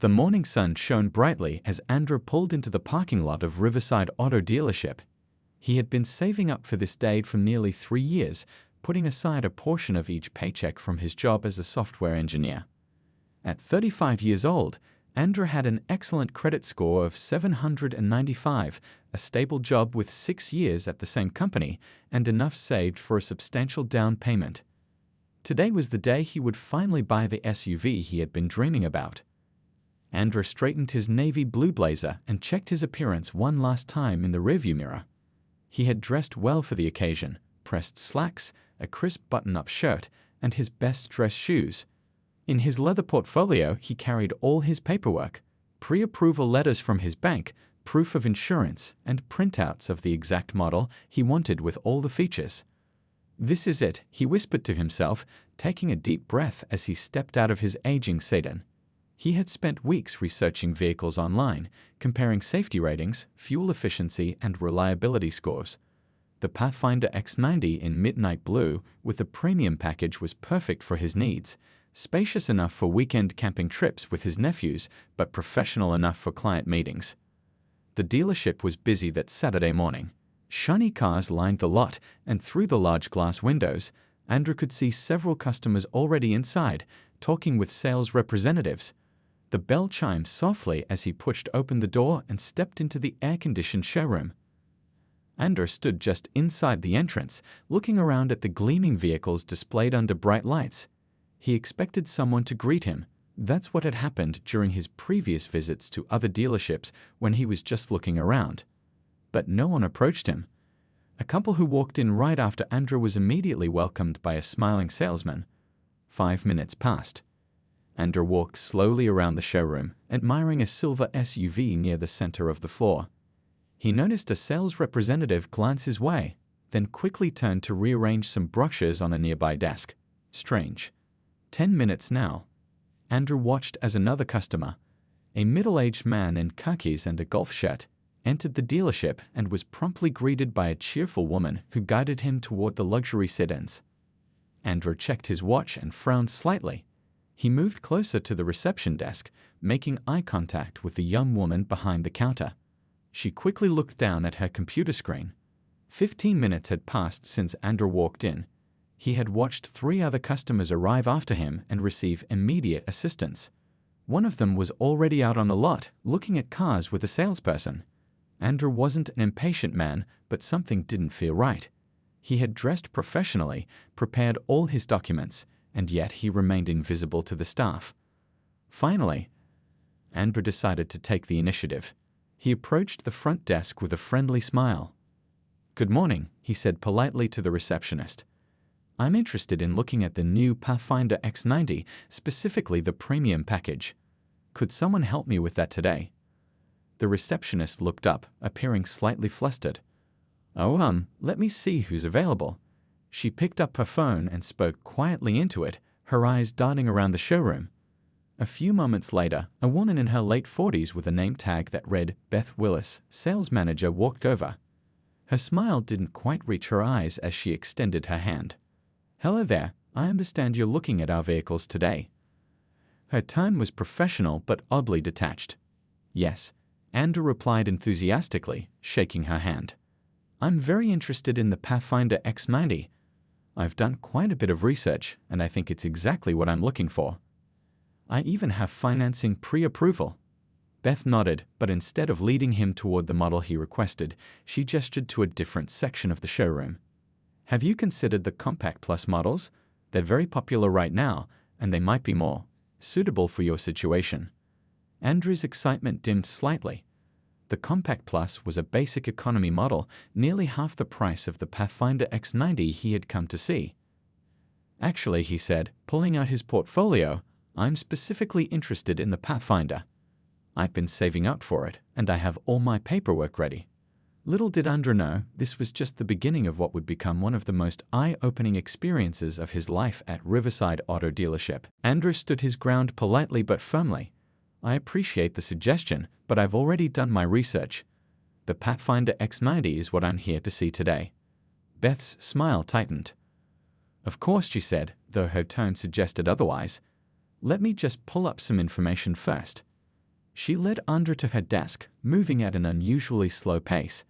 The morning sun shone brightly as Andrew pulled into the parking lot of Riverside Auto Dealership. He had been saving up for this day for nearly 3 years, putting aside a portion of each paycheck from his job as a software engineer. At 35 years old, Andrew had an excellent credit score of 795, a stable job with 6 years at the same company, and enough saved for a substantial down payment. Today was the day he would finally buy the SUV he had been dreaming about. Andrew straightened his navy blue blazer and checked his appearance one last time in the rearview mirror. He had dressed well for the occasion, pressed slacks, a crisp button-up shirt, and his best dress shoes. In his leather portfolio, he carried all his paperwork, pre-approval letters from his bank, proof of insurance, and printouts of the exact model he wanted with all the features. "This is it," he whispered to himself, taking a deep breath as he stepped out of his aging sedan. He had spent weeks researching vehicles online, comparing safety ratings, fuel efficiency, and reliability scores. The Pathfinder X90 in midnight blue with the premium package was perfect for his needs, spacious enough for weekend camping trips with his nephews, but professional enough for client meetings. The dealership was busy that Saturday morning. Shiny cars lined the lot, and through the large glass windows, Andrew could see several customers already inside, talking with sales representatives. The bell chimed softly as he pushed open the door and stepped into the air-conditioned showroom. Andrew stood just inside the entrance, looking around at the gleaming vehicles displayed under bright lights. He expected someone to greet him. That's what had happened during his previous visits to other dealerships when he was just looking around. But no one approached him. A couple who walked in right after Andrew was immediately welcomed by a smiling salesman. 5 minutes passed. Andrew walked slowly around the showroom, admiring a silver SUV near the center of the floor. He noticed a sales representative glance his way, then quickly turned to rearrange some brochures on a nearby desk. Strange. 10 minutes now. Andrew watched as another customer, a middle-aged man in khakis and a golf shirt, entered the dealership and was promptly greeted by a cheerful woman who guided him toward the luxury sedans. Andrew checked his watch and frowned slightly. He moved closer to the reception desk, making eye contact with the young woman behind the counter. She quickly looked down at her computer screen. 15 minutes had passed since Andrew walked in. He had watched 3 other customers arrive after him and receive immediate assistance. One of them was already out on the lot, looking at cars with a salesperson. Andrew wasn't an impatient man, but something didn't feel right. He had dressed professionally, prepared all his documents, and yet he remained invisible to the staff. Finally, Andrew decided to take the initiative. He approached the front desk with a friendly smile. "Good morning," he said politely to the receptionist. "I'm interested in looking at the new Pathfinder X90, specifically the premium package. Could someone help me with that today?" The receptionist looked up, appearing slightly flustered. "Oh, let me see who's available." She picked up her phone and spoke quietly into it, her eyes darting around the showroom. A few moments later, a woman in her late 40s with a name tag that read Beth Willis, sales manager, walked over. Her smile didn't quite reach her eyes as she extended her hand. "Hello there, I understand you're looking at our vehicles today." Her tone was professional but oddly detached. "Yes," Andrew replied enthusiastically, shaking her hand. "I'm very interested in the Pathfinder X90. I've done quite a bit of research, and I think it's exactly what I'm looking for. I even have financing pre-approval." Beth nodded, but instead of leading him toward the model he requested, she gestured to a different section of the showroom. "Have you considered the Compact Plus models? They're very popular right now, and they might be more suitable for your situation." Andrew's excitement dimmed slightly. The Compact Plus was a basic economy model, nearly half the price of the Pathfinder X90 he had come to see. "Actually," he said, pulling out his portfolio, "I'm specifically interested in the Pathfinder. I've been saving up for it, and I have all my paperwork ready." Little did Andrew know, this was just the beginning of what would become one of the most eye-opening experiences of his life at Riverside Auto Dealership. Andrew stood his ground politely but firmly. "I appreciate the suggestion, but I've already done my research. The Pathfinder X90 is what I'm here to see today." Beth's smile tightened. "Of course," she said, though her tone suggested otherwise. "Let me just pull up some information first." She led Andra to her desk, moving at an unusually slow pace.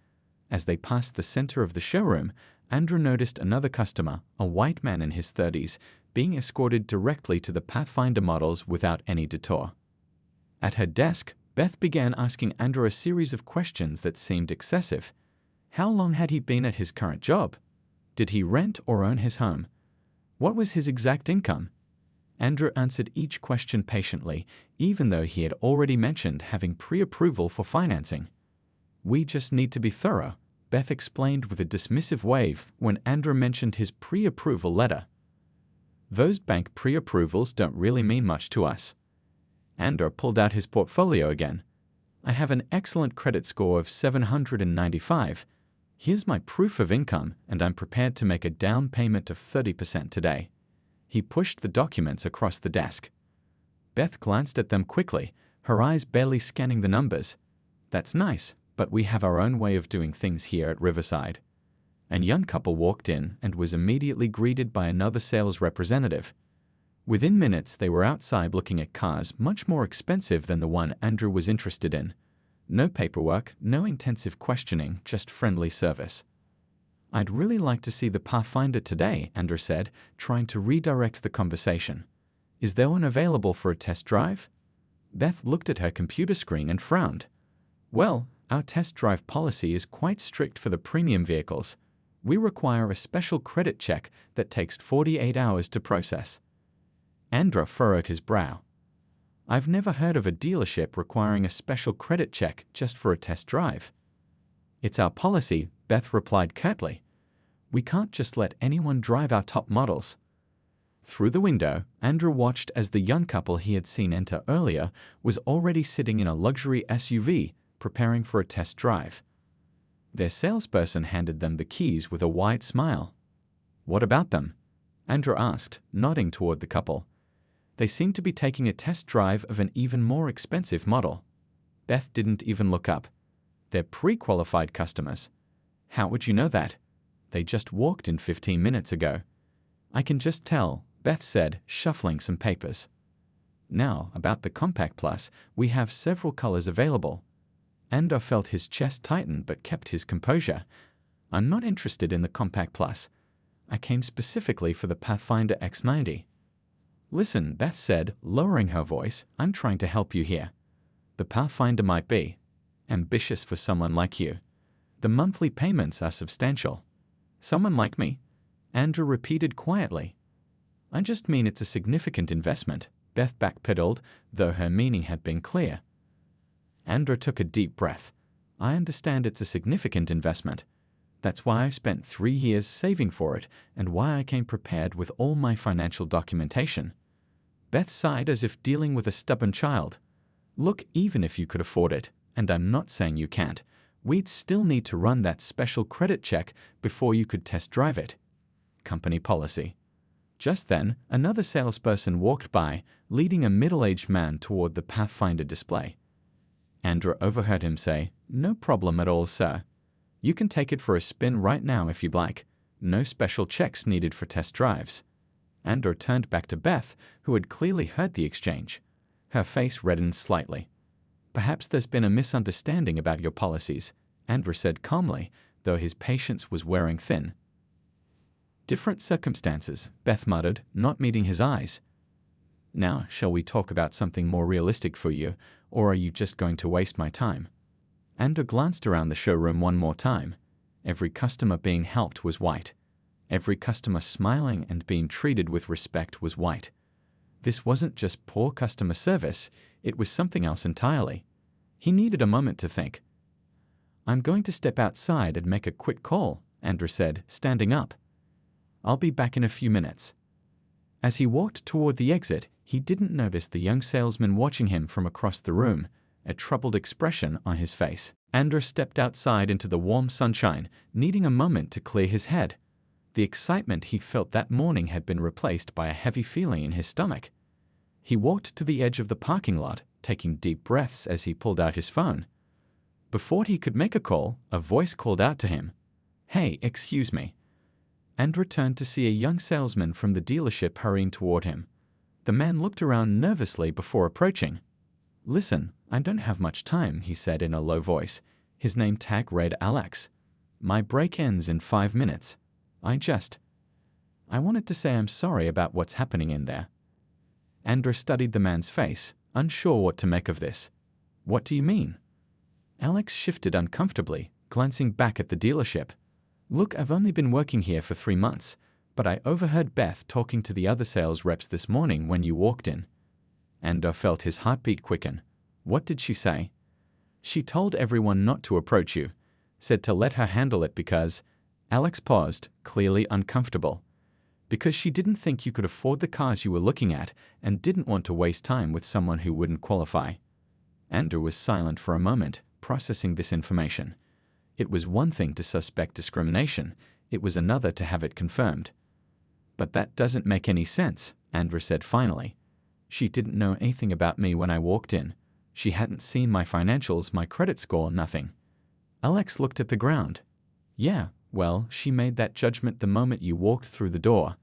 As they passed the center of the showroom, Andra noticed another customer, a white man in his 30s, being escorted directly to the Pathfinder models without any detour. At her desk, Beth began asking Andra a series of questions that seemed excessive. How long had he been at his current job? Did he rent or own his home? What was his exact income? Andra answered each question patiently, even though he had already mentioned having pre-approval for financing. "We just need to be thorough," Beth explained with a dismissive wave when Andra mentioned his pre-approval letter. "Those bank pre-approvals don't really mean much to us." Andra pulled out his portfolio again. "I have an excellent credit score of 795. Here's my proof of income, and I'm prepared to make a down payment of 30% today." He pushed the documents across the desk. Beth glanced at them quickly, her eyes barely scanning the numbers. "That's nice, but we have our own way of doing things here at Riverside." A young couple walked in and was immediately greeted by another sales representative. Within minutes, they were outside looking at cars much more expensive than the one Andrew was interested in. No paperwork, no intensive questioning, just friendly service. "I'd really like to see the Pathfinder today," Andrew said, trying to redirect the conversation. "Is there one available for a test drive?" Beth looked at her computer screen and frowned. "Well, our test drive policy is quite strict for the premium vehicles. We require a special credit check that takes 48 hours to process." Andrew furrowed his brow. "I've never heard of a dealership requiring a special credit check just for a test drive." "It's our policy," Beth replied curtly. "We can't just let anyone drive our top models." Through the window, Andrew watched as the young couple he had seen enter earlier was already sitting in a luxury SUV, preparing for a test drive. Their salesperson handed them the keys with a wide smile. "What about them?" Andrew asked, nodding toward the couple. They seemed to be taking a test drive of an even more expensive model. Beth didn't even look up. "They're pre-qualified customers." "How would you know that?" "They just walked in 15 minutes ago." "I can just tell," Beth said, shuffling some papers. "Now, about the Compact Plus, we have several colors available." Andrew felt his chest tighten but kept his composure. "I'm not interested in the Compact Plus. I came specifically for the Pathfinder X90. "Listen," Beth said, lowering her voice, "I'm trying to help you here. The Pathfinder might be ambitious for someone like you. The monthly payments are substantial." "Someone like me?" Andrew repeated quietly. "I just mean it's a significant investment," Beth backpedaled, though her meaning had been clear. Andrew took a deep breath. "I understand it's a significant investment. That's why I spent 3 years saving for it and why I came prepared with all my financial documentation." Beth sighed as if dealing with a stubborn child. "Look, even if you could afford it, and I'm not saying you can't, we'd still need to run that special credit check before you could test drive it. Company policy." Just then, another salesperson walked by, leading a middle-aged man toward the Pathfinder display. Andrew overheard him say, "No problem at all, sir. You can take it for a spin right now if you'd like. No special checks needed for test drives." Andrew turned back to Beth, who had clearly heard the exchange. Her face reddened slightly. "Perhaps there's been a misunderstanding about your policies," Andrew said calmly, though his patience was wearing thin. "Different circumstances," Beth muttered, not meeting his eyes. "Now, shall we talk about something more realistic for you, or are you just going to waste my time?" Andrew glanced around the showroom one more time. Every customer being helped was white. Every customer smiling and being treated with respect was white. This wasn't just poor customer service, it was something else entirely. He needed a moment to think. "I'm going to step outside and make a quick call," Andrew said, standing up. "I'll be back in a few minutes." As he walked toward the exit, he didn't notice the young salesman watching him from across the room, a troubled expression on his face. Andrew stepped outside into the warm sunshine, needing a moment to clear his head. The excitement he felt that morning had been replaced by a heavy feeling in his stomach. He walked to the edge of the parking lot, taking deep breaths as he pulled out his phone. Before he could make a call, a voice called out to him, "Hey, excuse me." Andrew turned to see a young salesman from the dealership hurrying toward him. The man looked around nervously before approaching. "Listen, I don't have much time, he said in a low voice. His name tag read Alex. My break ends in 5 minutes. I wanted to say I'm sorry about what's happening in there. Andrew studied the man's face, unsure what to make of this. What do you mean? Alex shifted uncomfortably, glancing back at the dealership. Look, I've only been working here for 3 months, but I overheard Beth talking to the other sales reps this morning when you walked in. Andrew felt his heartbeat quicken. What did she say? She told everyone not to approach you, said to let her handle it because… Alex paused, clearly uncomfortable. Because she didn't think you could afford the cars you were looking at and didn't want to waste time with someone who wouldn't qualify. Andrew was silent for a moment, processing this information. It was one thing to suspect discrimination, it was another to have it confirmed. But that doesn't make any sense, Andrew said finally. She didn't know anything about me when I walked in. She hadn't seen my financials, my credit score, nothing. Alex looked at the ground. Yeah, well, she made that judgment the moment you walked through the door.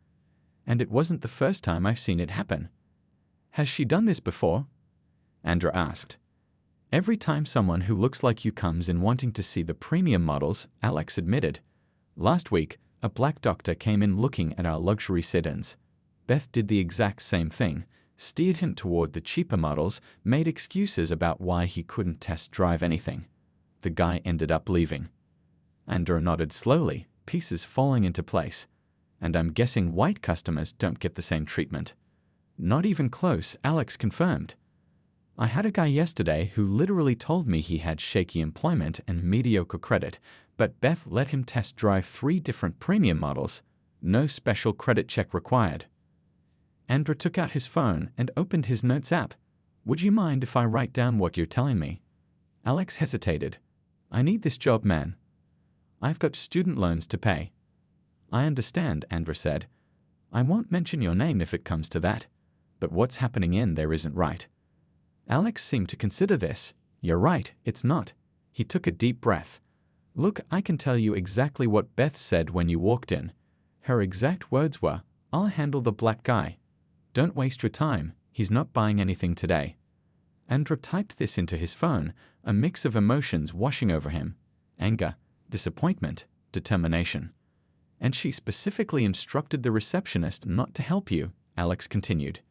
And it wasn't the first time I've seen it happen. Has she done this before? Andrew asked. Every time someone who looks like you comes in wanting to see the premium models, Alex admitted. Last week, a black doctor came in looking at our luxury sedans. Beth did the exact same thing, steered him toward the cheaper models, made excuses about why he couldn't test drive anything. The guy ended up leaving. Andrew nodded slowly, pieces falling into place. And I'm guessing white customers don't get the same treatment. Not even close, Alex confirmed. I had a guy yesterday who literally told me he had shaky employment and mediocre credit, but Beth let him test drive 3 different premium models. No special credit check required. Andrew took out his phone and opened his notes app. Would you mind if I write down what you're telling me? Alex hesitated. I need this job, man. I've got student loans to pay. I understand, Andrew said. I won't mention your name if it comes to that. But what's happening in there isn't right. Alex seemed to consider this. You're right, it's not. He took a deep breath. Look, I can tell you exactly what Beth said when you walked in. Her exact words were, I'll handle the black guy. Don't waste your time, he's not buying anything today. Andrew typed this into his phone, a mix of emotions washing over him. Anger, disappointment, determination. And she specifically instructed the receptionist not to help you, Alex continued.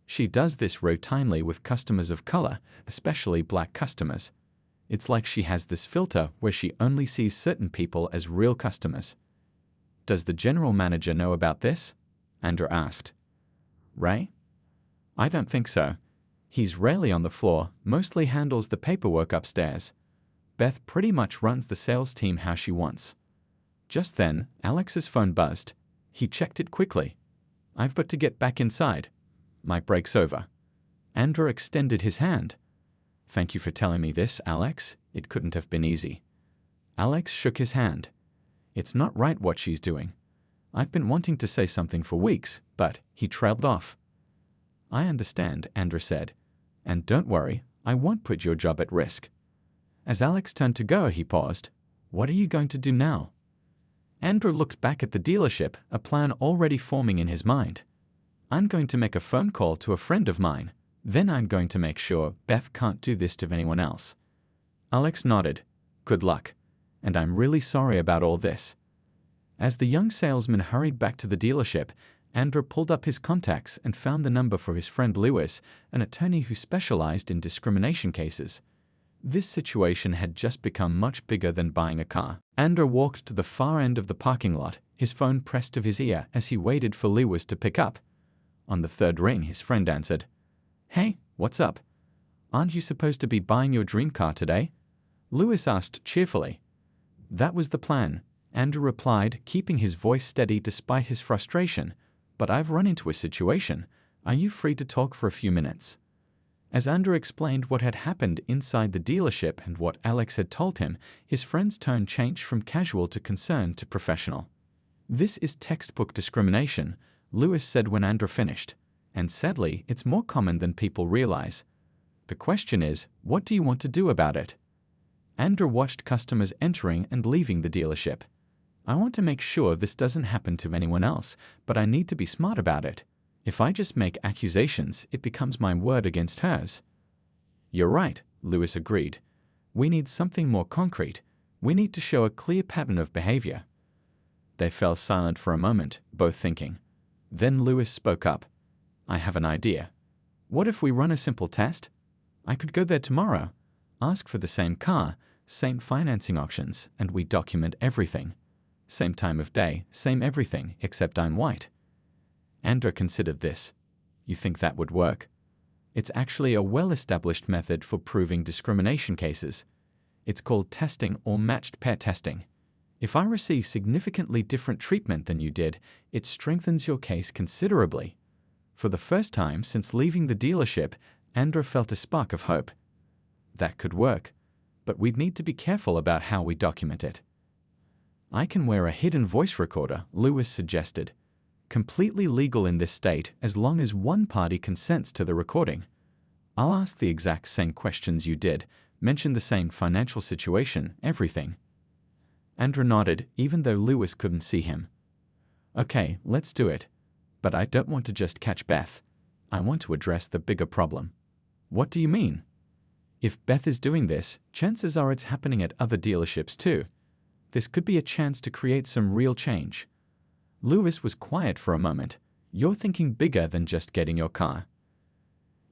She does this routinely with customers of color, especially black customers. It's like she has this filter where she only sees certain people as real customers. Does the general manager know about this? Andrew asked. Ray? I don't think so. He's rarely on the floor, mostly handles the paperwork upstairs. Beth pretty much runs the sales team how she wants. Just then, Alex's phone buzzed. He checked it quickly. I've got to get back inside. My break's over. Andrew extended his hand. Thank you for telling me this, Alex. It couldn't have been easy. Alex shook his hand. It's not right what she's doing. I've been wanting to say something for weeks, but he trailed off. I understand, Andrew said. And don't worry, I won't put your job at risk. As Alex turned to go, he paused. What are you going to do now? Andrew looked back at the dealership, a plan already forming in his mind. I'm going to make a phone call to a friend of mine. Then I'm going to make sure Beth can't do this to anyone else. Alex nodded. Good luck. And I'm really sorry about all this. As the young salesman hurried back to the dealership, Andrew pulled up his contacts and found the number for his friend Lewis, an attorney who specialized in discrimination cases. This situation had just become much bigger than buying a car. Andrew walked to the far end of the parking lot, his phone pressed to his ear as he waited for Lewis to pick up. On the 3rd ring, his friend answered. Hey, what's up? Aren't you supposed to be buying your dream car today? Lewis asked cheerfully. That was the plan, Andrew replied, keeping his voice steady despite his frustration. But I've run into a situation. Are you free to talk for a few minutes? As Andrew explained what had happened inside the dealership and what Alex had told him, his friend's tone changed from casual to concerned to professional. This is textbook discrimination, Lewis said when Andrew finished. And sadly, it's more common than people realize. The question is, what do you want to do about it? Andrew watched customers entering and leaving the dealership. I want to make sure this doesn't happen to anyone else, but I need to be smart about it. If I just make accusations, it becomes my word against hers. You're right, Lewis agreed. We need something more concrete. We need to show a clear pattern of behavior. They fell silent for a moment, both thinking. Then Lewis spoke up. I have an idea. What if we run a simple test? I could go there tomorrow, ask for the same car, same financing options, and we document everything. Same time of day, same everything, except I'm white. Andrew considered this. You think that would work? It's actually a well-established method for proving discrimination cases. It's called testing or matched pair testing. If I receive significantly different treatment than you did, it strengthens your case considerably. For the first time since leaving the dealership, Andrew felt a spark of hope. That could work, but we'd need to be careful about how we document it. I can wear a hidden voice recorder, Lewis suggested. Completely legal in this state as long as one party consents to the recording. I'll ask the exact same questions you did, mention the same financial situation, everything. Andrew nodded, even though Lewis couldn't see him. Okay, let's do it. But I don't want to just catch Beth. I want to address the bigger problem. What do you mean? If Beth is doing this, chances are it's happening at other dealerships too. This could be a chance to create some real change. Lewis was quiet for a moment. You're thinking bigger than just getting your car.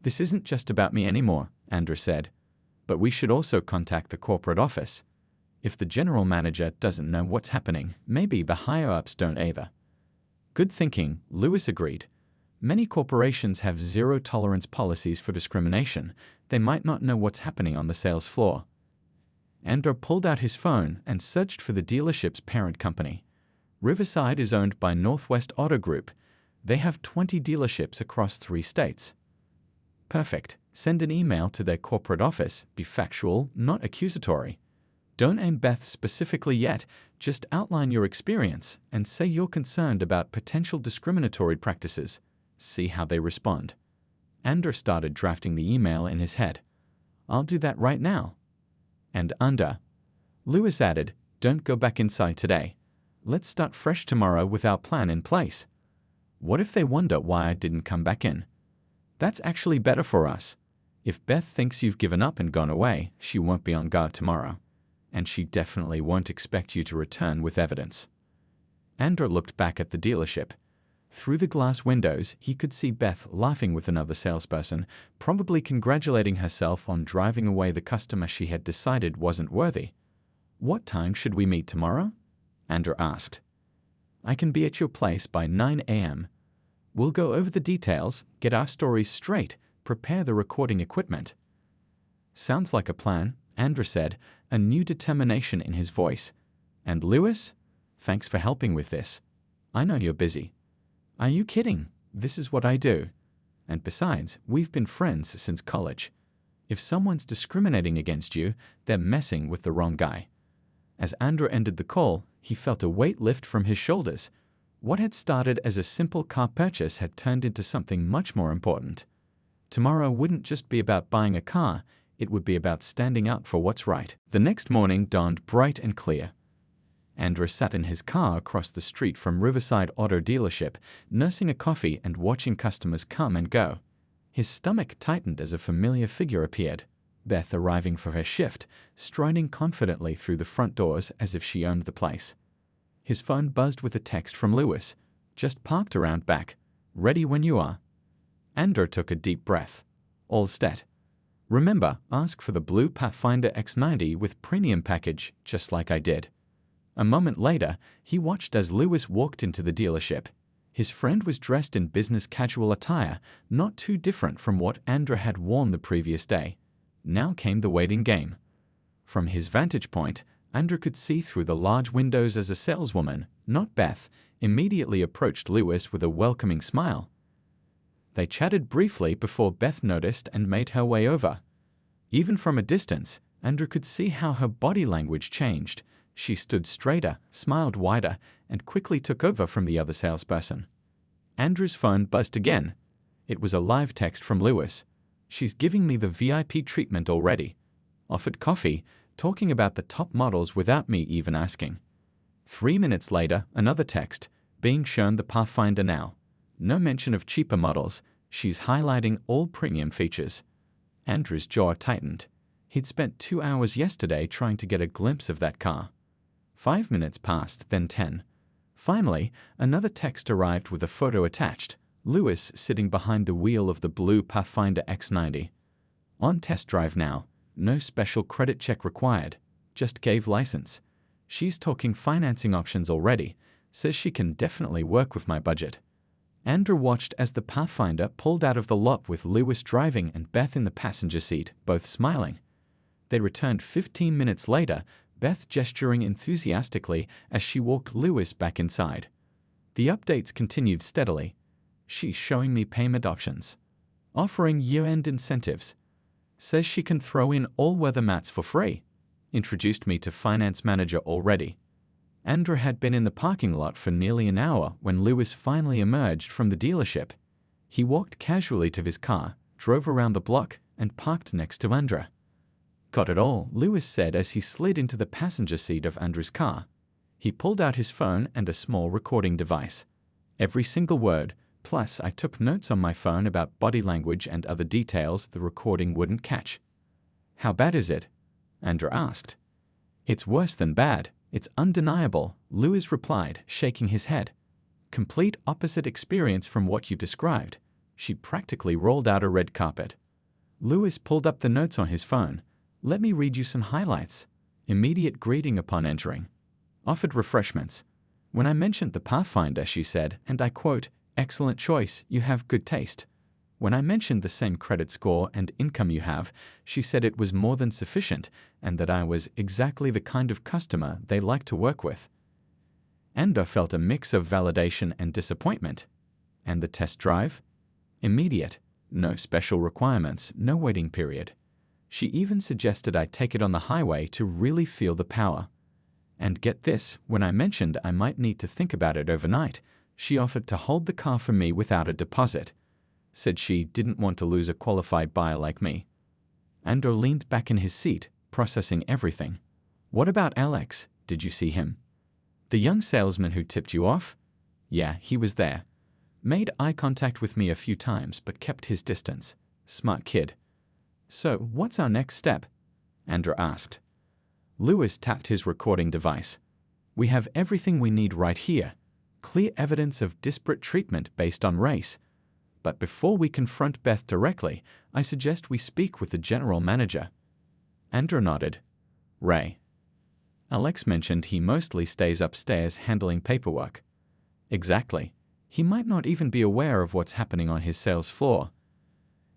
This isn't just about me anymore, Andrew said. But we should also contact the corporate office. If the general manager doesn't know what's happening, maybe the higher-ups don't either. Good thinking, Lewis agreed. Many corporations have zero-tolerance policies for discrimination. They might not know what's happening on the sales floor. Andrew pulled out his phone and searched for the dealership's parent company. Riverside is owned by Northwest Auto Group. They have 20 dealerships across 3 states. Perfect. Send an email to their corporate office. Be factual, not accusatory. Don't aim Beth specifically yet. Just outline your experience and say you're concerned about potential discriminatory practices. See how they respond. Andrew started drafting the email in his head. I'll do that right now. And Lewis added, don't go back inside today. Let's start fresh tomorrow with our plan in place. What if they wonder why I didn't come back in? That's actually better for us. If Beth thinks you've given up and gone away, she won't be on guard tomorrow. And she definitely won't expect you to return with evidence. Andrew looked back at the dealership. Through the glass windows, he could see Beth laughing with another salesperson, probably congratulating herself on driving away the customer she had decided wasn't worthy. What time should we meet tomorrow? Andrew asked. I can be at your place by 9 a.m. We'll go over the details, get our stories straight, prepare the recording equipment. Sounds like a plan, Andrew said, a new determination in his voice. And Lewis? Thanks for helping with this. I know you're busy. Are you kidding? This is what I do. And besides, we've been friends since college. If someone's discriminating against you, they're messing with the wrong guy. As Andrew ended the call, he felt a weight lift from his shoulders. What had started as a simple car purchase had turned into something much more important. Tomorrow wouldn't just be about buying a car, it would be about standing up for what's right. The next morning dawned bright and clear. Andrew sat in his car across the street from Riverside Auto Dealership, nursing a coffee and watching customers come and go. His stomach tightened as a familiar figure appeared. Beth arriving for her shift, striding confidently through the front doors as if she owned the place. His phone buzzed with a text from Lewis. Just parked around back. Ready when you are. Andrew took a deep breath. All set. Remember, ask for the blue Pathfinder X90 with premium package, just like I did. A moment later, he watched as Lewis walked into the dealership. His friend was dressed in business casual attire, not too different from what Andrew had worn the previous day. Now came the waiting game. From his vantage point, Andrew could see through the large windows as a saleswoman, not Beth, immediately approached Lewis with a welcoming smile. They chatted briefly before Beth noticed and made her way over. Even from a distance, Andrew could see how her body language changed. She stood straighter, smiled wider, and quickly took over from the other salesperson. Andrew's phone buzzed again. It was a live text from Lewis. She's giving me the VIP treatment already. Offered coffee, talking about the top models without me even asking. 3 minutes later, another text, being shown the Pathfinder now. No mention of cheaper models. She's highlighting all premium features. Andrew's jaw tightened. He'd spent 2 hours yesterday trying to get a glimpse of that car. 5 minutes passed, then 10. Finally, another text arrived with a photo attached. Lewis sitting behind the wheel of the blue Pathfinder X90. On test drive now. No special credit check required. Just gave license. She's talking financing options already. Says she can definitely work with my budget. Andrew watched as the Pathfinder pulled out of the lot with Lewis driving and Beth in the passenger seat, both smiling. They returned 15 minutes later, Beth gesturing enthusiastically as she walked Lewis back inside. The updates continued steadily. She's showing me payment options. Offering year-end incentives. Says she can throw in all-weather mats for free. Introduced me to finance manager already. Andrew had been in the parking lot for nearly an hour when Lewis finally emerged from the dealership. He walked casually to his car, drove around the block, and parked next to Andra. Got it all, Lewis said as he slid into the passenger seat of Andrew's car. He pulled out his phone and a small recording device. Every single word, plus I took notes on my phone about body language and other details the recording wouldn't catch. How bad is it? Andrew asked. It's worse than bad. It's undeniable, Lewis replied, shaking his head. Complete opposite experience from what you described. She practically rolled out a red carpet. Lewis pulled up the notes on his phone. Let me read you some highlights. Immediate greeting upon entering. Offered refreshments. When I mentioned the Pathfinder, she said, and I quote, excellent choice, you have good taste. When I mentioned the same credit score and income you have, she said it was more than sufficient and that I was exactly the kind of customer they like to work with. Endo felt a mix of validation and disappointment. And the test drive? Immediate. No special requirements, no waiting period. She even suggested I take it on the highway to really feel the power. And get this, when I mentioned I might need to think about it overnight, she offered to hold the car for me without a deposit. Said she didn't want to lose a qualified buyer like me. Andrew leaned back in his seat, processing everything. What about Alex? Did you see him? The young salesman who tipped you off? Yeah, he was there. Made eye contact with me a few times but kept his distance. Smart kid. So, what's our next step? Andrew asked. Lewis tapped his recording device. We have everything we need right here. Clear evidence of disparate treatment based on race. But before we confront Beth directly, I suggest we speak with the general manager. Andrew nodded. Ray. Alex mentioned he mostly stays upstairs handling paperwork. Exactly. He might not even be aware of what's happening on his sales floor.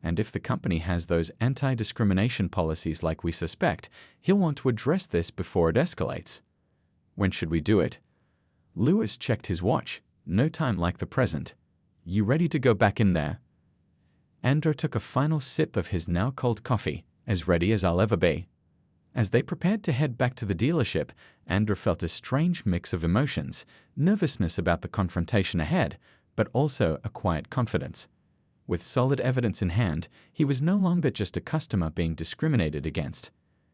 And if the company has those anti-discrimination policies like we suspect, he'll want to address this before it escalates. When should we do it? Lewis checked his watch. No time like the present. You ready to go back in there? Andrew took a final sip of his now cold coffee, as ready as I'll ever be. As they prepared to head back to the dealership, Andrew felt a strange mix of emotions, nervousness about the confrontation ahead, but also a quiet confidence. With solid evidence in hand, he was no longer just a customer being discriminated against.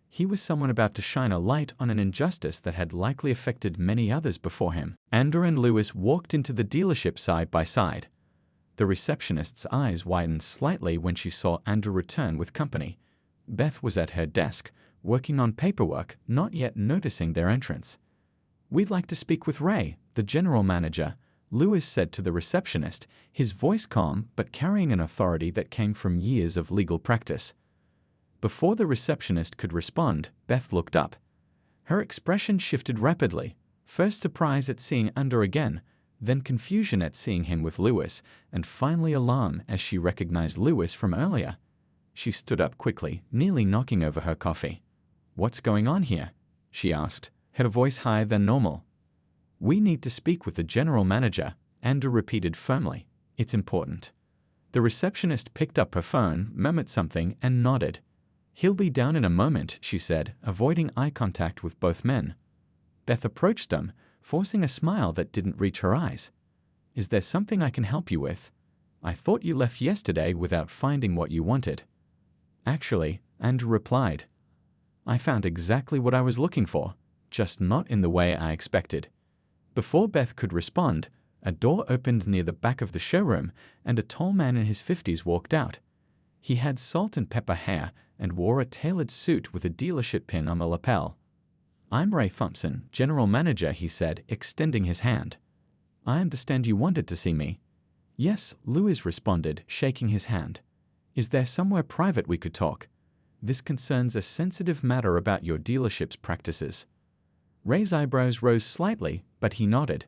He was someone about to shine a light on an injustice that had likely affected many others before him. Andrew and Lewis walked into the dealership side by side. The receptionist's eyes widened slightly when she saw Andrew return with company. Beth was at her desk, working on paperwork, not yet noticing their entrance. We'd like to speak with Ray, the general manager, Lewis said to the receptionist, his voice calm but carrying an authority that came from years of legal practice. Before the receptionist could respond, Beth looked up. Her expression shifted rapidly, first surprise at seeing Andrew again, then confusion at seeing him with Lewis, and finally alarm as she recognized Lewis from earlier. She stood up quickly, nearly knocking over her coffee. What's going on here? She asked, her voice higher than normal. We need to speak with the general manager, Andrew repeated firmly. It's important. The receptionist picked up her phone, murmured something, and nodded. He'll be down in a moment, she said, avoiding eye contact with both men. Beth approached them, forcing a smile that didn't reach her eyes. Is there something I can help you with? I thought you left yesterday without finding what you wanted. Actually, Andrew replied. I found exactly what I was looking for, just not in the way I expected. Before Beth could respond, a door opened near the back of the showroom and a tall man in his 50s walked out. He had salt and pepper hair and wore a tailored suit with a dealership pin on the lapel. "I'm Ray Thompson, General Manager," he said, extending his hand. "I understand you wanted to see me." "Yes," Lewis responded, shaking his hand. "Is there somewhere private we could talk? This concerns a sensitive matter about your dealership's practices." Ray's eyebrows rose slightly, but he nodded.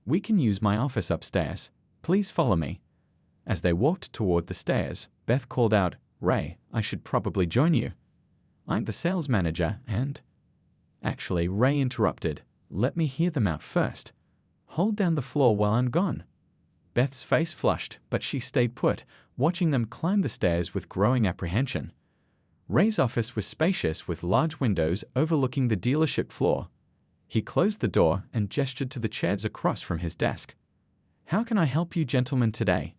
"We can use my office upstairs. Please follow me." As they walked toward the stairs, Beth called out, "Ray, I should probably join you. I'm the sales manager and—" Actually, Ray interrupted. "Let me hear them out first. Hold down the floor while I'm gone." Beth's face flushed, but she stayed put, watching them climb the stairs with growing apprehension. Ray's office was spacious with large windows overlooking the dealership floor. He closed the door and gestured to the chairs across from his desk. "How can I help you gentlemen today?"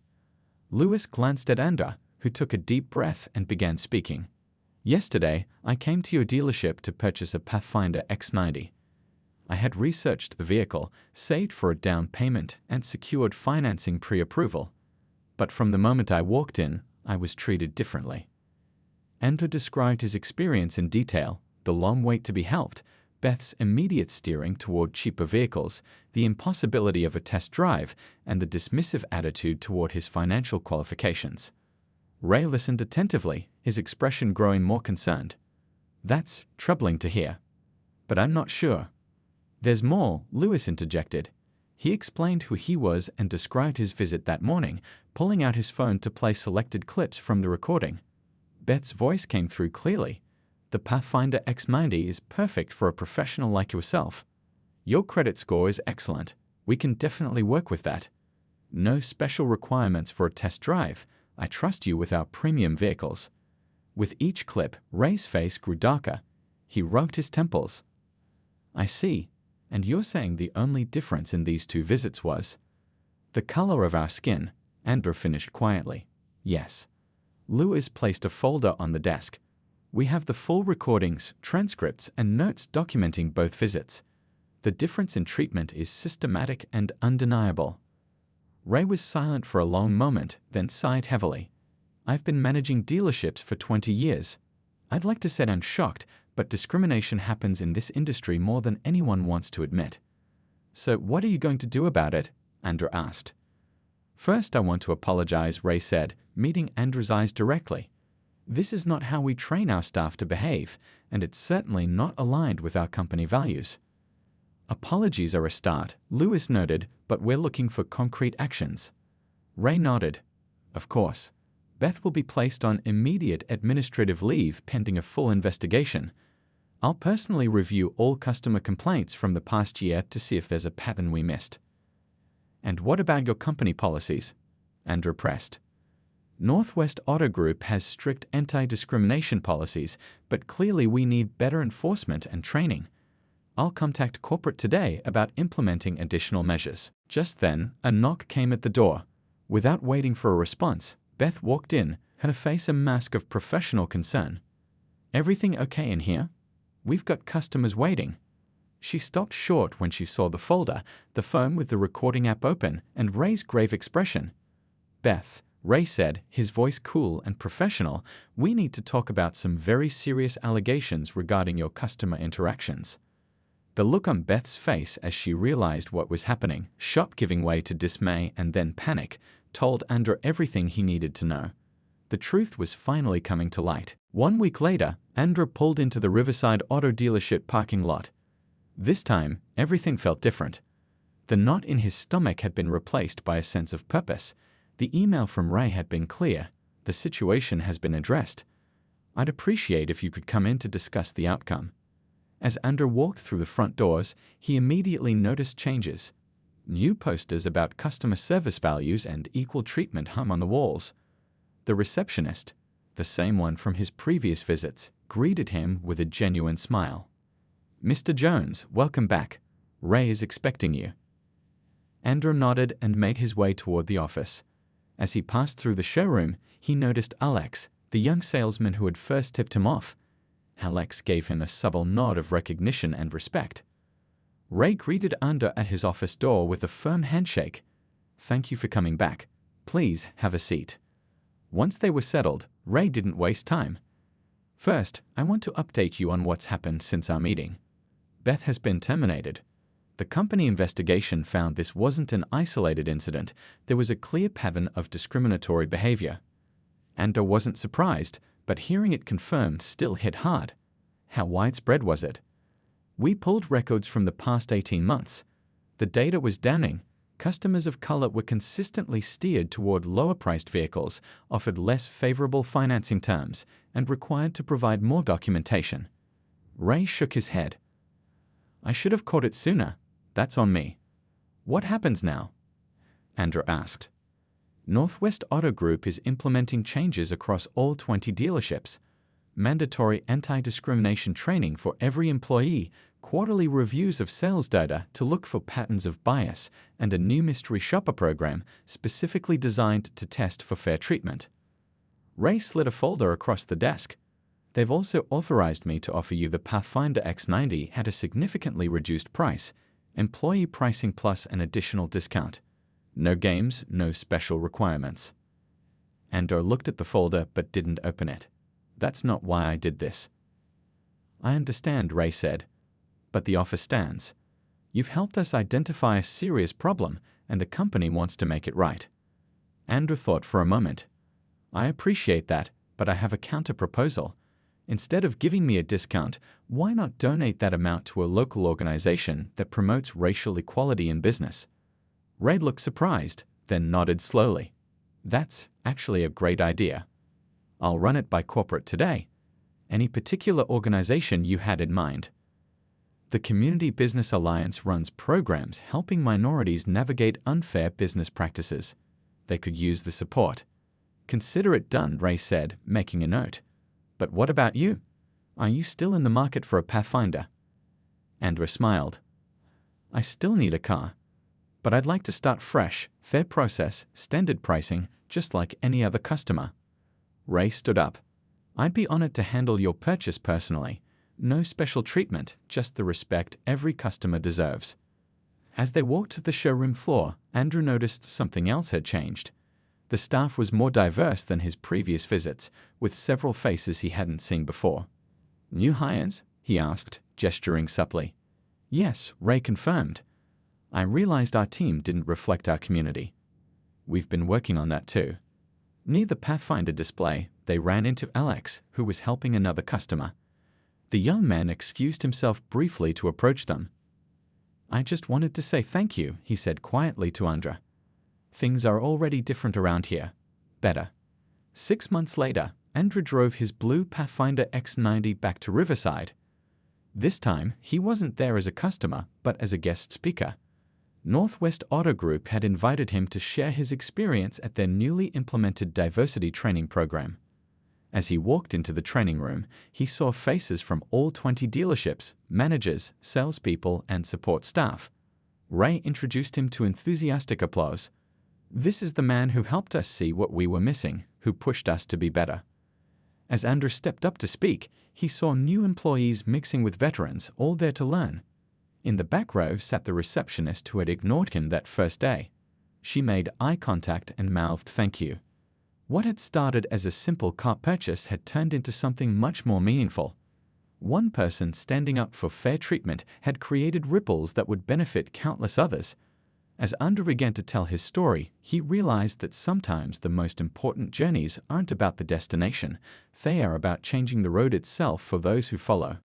Lewis glanced at Andra, who took a deep breath and began speaking. "Yesterday, I came to your dealership to purchase a Pathfinder X90. I had researched the vehicle, saved for a down payment, and secured financing pre-approval. But from the moment I walked in, I was treated differently." Andra described his experience in detail, the long wait to be helped, Beth's immediate steering toward cheaper vehicles, the impossibility of a test drive, and the dismissive attitude toward his financial qualifications. Ray listened attentively, his expression growing more concerned. "That's troubling to hear. But I'm not sure." "There's more," Lewis interjected. He explained who he was and described his visit that morning, pulling out his phone to play selected clips from the recording. Beth's voice came through clearly. "The Pathfinder X90 is perfect for a professional like yourself. Your credit score is excellent. We can definitely work with that. No special requirements for a test drive. I trust you with our premium vehicles." With each clip, Ray's face grew darker. He rubbed his temples. "I see. And you're saying the only difference in these two visits was—" "The color of our skin," Andra finished quietly. "Yes." Lewis placed a folder on the desk. "We have the full recordings, transcripts, and notes documenting both visits. The difference in treatment is systematic and undeniable." Ray was silent for a long moment, then sighed heavily. "I've been managing dealerships for 20 years. I'd like to say I'm shocked, but discrimination happens in this industry more than anyone wants to admit." "So what are you going to do about it?" Andra asked. "First, I want to apologize," Ray said, meeting Andra's eyes directly. "This is not how we train our staff to behave, and it's certainly not aligned with our company values." "Apologies are a start," Lewis noted, "but we're looking for concrete actions." Ray nodded. "Of course. Beth will be placed on immediate administrative leave pending a full investigation. I'll personally review all customer complaints from the past year to see if there's a pattern we missed." "And what about your company policies?" Andra pressed. "Northwest Auto Group has strict anti-discrimination policies, but clearly we need better enforcement and training. I'll contact corporate today about implementing additional measures." Just then, a knock came at the door. Without waiting for a response, Beth walked in, her face a mask of professional concern. "Everything okay in here? We've got customers waiting." She stopped short when she saw the folder, the phone with the recording app open, and Ray's grave expression. "Beth," Ray said, his voice cool and professional, "we need to talk about some very serious allegations regarding your customer interactions." The look on Beth's face as she realized what was happening, shock giving way to dismay and then panic, told Andra everything he needed to know. The truth was finally coming to light. 1 week later, Andra pulled into the Riverside Auto Dealership parking lot. This time, everything felt different. The knot in his stomach had been replaced by a sense of purpose. The email from Ray had been clear. "The situation has been addressed. I'd appreciate if you could come in to discuss the outcome." As Andra walked through the front doors, he immediately noticed changes. New posters about customer service values and equal treatment hung on the walls. The receptionist, the same one from his previous visits, greeted him with a genuine smile. "Mr. Jones, welcome back. Ray is expecting you." Andra nodded and made his way toward the office. As he passed through the showroom, he noticed Alex, the young salesman who had first tipped him off. Alex gave him a subtle nod of recognition and respect. Ray greeted Andra at his office door with a firm handshake. "Thank you for coming back. Please have a seat." Once they were settled, Ray didn't waste time. First, I want to update you on what's happened since our meeting. Beth has been terminated. The company investigation found this wasn't an isolated incident. There was a clear pattern of discriminatory behavior. Andor wasn't surprised, but hearing it confirmed still hit hard. How widespread was it? We pulled records from the past 18 months. The data was damning. Customers of color were consistently steered toward lower-priced vehicles, offered less favorable financing terms, and required to provide more documentation. Ray shook his head. I should have caught it sooner. That's on me. What happens now? Andrew asked. Northwest Auto Group is implementing changes across all 20 dealerships. Mandatory anti-discrimination training for every employee, quarterly reviews of sales data to look for patterns of bias, and a new mystery shopper program specifically designed to test for fair treatment. Ray slid a folder across the desk. They've also authorized me to offer you the Pathfinder X90 at a significantly reduced price, employee pricing plus an additional discount. No games, no special requirements. Andor looked at the folder but didn't open it. That's not why I did this. I understand, Ray said, but the offer stands. You've helped us identify a serious problem, and the company wants to make it right. Andrew thought for a moment. I appreciate that, but I have a counter-proposal. Instead of giving me a discount, why not donate that amount to a local organization that promotes racial equality in business? Ray looked surprised, then nodded slowly. That's actually a great idea. I'll run it by corporate today. Any particular organization you had in mind? The Community Business Alliance runs programs helping minorities navigate unfair business practices. They could use the support. Consider it done, Ray said, making a note. But what about you? Are you still in the market for a Pathfinder? Andrew smiled. I still need a car. But I'd like to start fresh, fair process, standard pricing, just like any other customer. Ray stood up. I'd be honored to handle your purchase personally. No special treatment, just the respect every customer deserves. As they walked to the showroom floor, Andrew noticed something else had changed. The staff was more diverse than his previous visits, with several faces he hadn't seen before. New hires? He asked, gesturing supply. Yes, Ray confirmed. I realized our team didn't reflect our community. We've been working on that too. Near the Pathfinder display, they ran into Alex, who was helping another customer. The young man excused himself briefly to approach them. I just wanted to say thank you, he said quietly to Andra. Things are already different around here. Better. 6 months later, Andra drove his blue Pathfinder X90 back to Riverside. This time, he wasn't there as a customer, but as a guest speaker. Northwest Auto Group had invited him to share his experience at their newly implemented diversity training program. As he walked into the training room, he saw faces from all 20 dealerships, managers, salespeople, and support staff. Ray introduced him to enthusiastic applause. This is the man who helped us see what we were missing, who pushed us to be better. As Andrew stepped up to speak, he saw new employees mixing with veterans, all there to learn. In the back row sat the receptionist who had ignored him that first day. She made eye contact and mouthed thank you. What had started as a simple car purchase had turned into something much more meaningful. One person standing up for fair treatment had created ripples that would benefit countless others. As Andrew began to tell his story, he realized that sometimes the most important journeys aren't about the destination, they are about changing the road itself for those who follow.